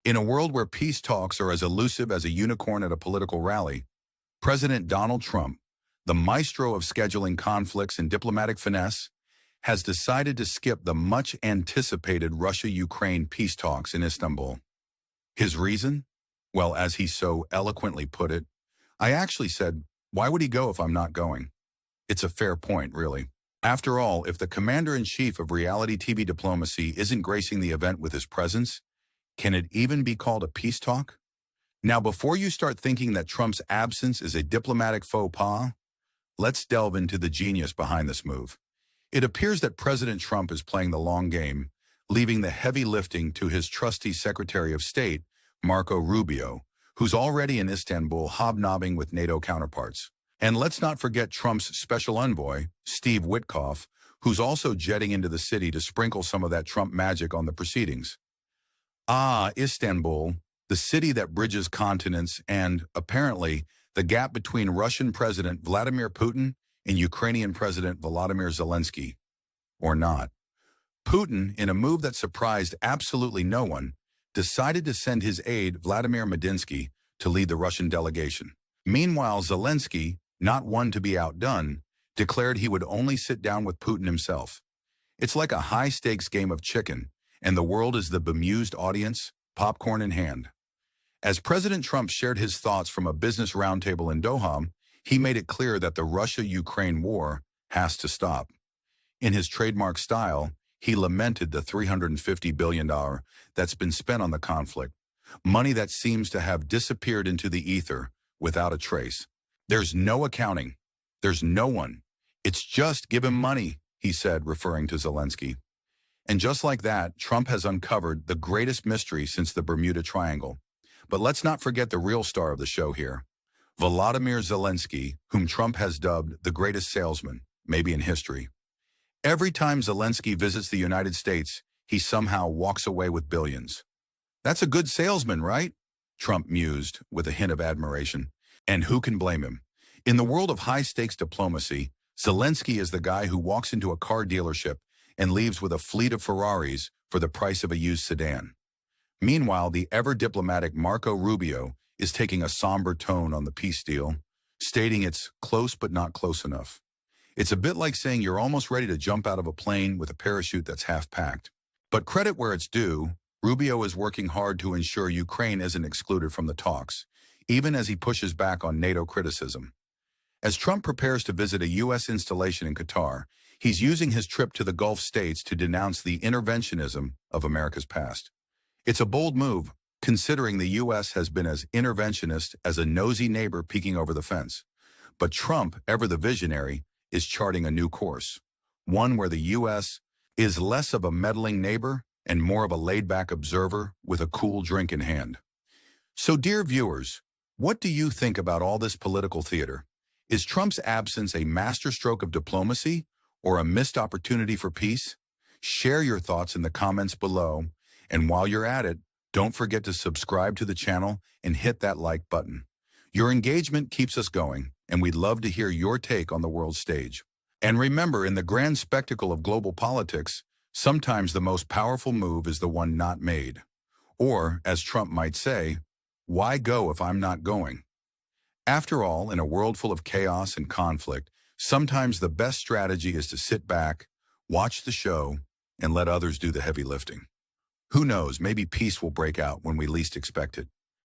In a world where peace talks are as elusive as a unicorn at a political rally, President Donald Trump, the maestro of scheduling conflicts and diplomatic finesse, has decided to skip the much-anticipated Russia-Ukraine peace talks in Istanbul. His reason? Well, as he so eloquently put it, I actually said, why would he go if I'm not going? It's a fair point, really. After all, if the commander-in-chief of reality TV diplomacy isn't gracing the event with his presence, can it even be called a peace talk? Now, before you start thinking that Trump's absence is a diplomatic faux pas, let's delve into the genius behind this move. It appears that President Trump is playing the long game, leaving the heavy lifting to his trusty Secretary of State, Marco Rubio, who's already in Istanbul hobnobbing with NATO counterparts. And let's not forget Trump's special envoy, Steve Witkoff, who's also jetting into the city to sprinkle some of that Trump magic on the proceedings. Ah, Istanbul, the city that bridges continents and, apparently, the gap between Russian President Vladimir Putin and Ukrainian President Volodymyr Zelenskyy. Or not. Putin, in a move that surprised absolutely no one, decided to send his aide Vladimir Medinsky to lead the Russian delegation. Meanwhile, Zelenskyy, not one to be outdone, declared he would only sit down with Putin himself. It's like a high-stakes game of chicken, and the world is the bemused audience, popcorn in hand. As President Trump shared his thoughts from a business roundtable in Doha, he made it clear that the Russia-Ukraine war has to stop. In his trademark style, he lamented the $350 billion that's been spent on the conflict, money that seems to have disappeared into the ether without a trace. There's no accounting. There's no one. It's just give him money, he said, referring to Zelenskyy. And just like that, Trump has uncovered the greatest mystery since the Bermuda Triangle. But let's not forget the real star of the show here, Volodymyr Zelenskyy, whom Trump has dubbed the greatest salesman, maybe in history. Every time Zelenskyy visits the United States, he somehow walks away with billions. That's a good salesman, right? Trump mused with a hint of admiration. And who can blame him? In the world of high-stakes diplomacy, Zelenskyy is the guy who walks into a car dealership and leaves with a fleet of Ferraris for the price of a used sedan. Meanwhile, the ever-diplomatic Marco Rubio is taking a somber tone on the peace deal, stating it's close but not close enough. It's a bit like saying you're almost ready to jump out of a plane with a parachute that's half-packed. But credit where it's due, Rubio is working hard to ensure Ukraine isn't excluded from the talks, even as he pushes back on NATO criticism. As Trump prepares to visit a U.S. installation in Qatar, he's using his trip to the Gulf states to denounce the interventionism of America's past. It's a bold move, considering the U.S. has been as interventionist as a nosy neighbor peeking over the fence. But Trump, ever the visionary, is charting a new course, one where the U.S. is less of a meddling neighbor and more of a laid-back observer with a cool drink in hand. So, dear viewers, what do you think about all this political theater? Is Trump's absence a masterstroke of diplomacy or a missed opportunity for peace? Share your thoughts in the comments below, and while you're at it, don't forget to subscribe to the channel and hit that like button. Your engagement keeps us going, and we'd love to hear your take on the world stage. And remember, in the grand spectacle of global politics, sometimes the most powerful move is the one not made. Or, as Trump might say, why go if I'm not going? After all, in a world full of chaos and conflict, sometimes the best strategy is to sit back, watch the show, and let others do the heavy lifting. Who knows, maybe peace will break out when we least expect it.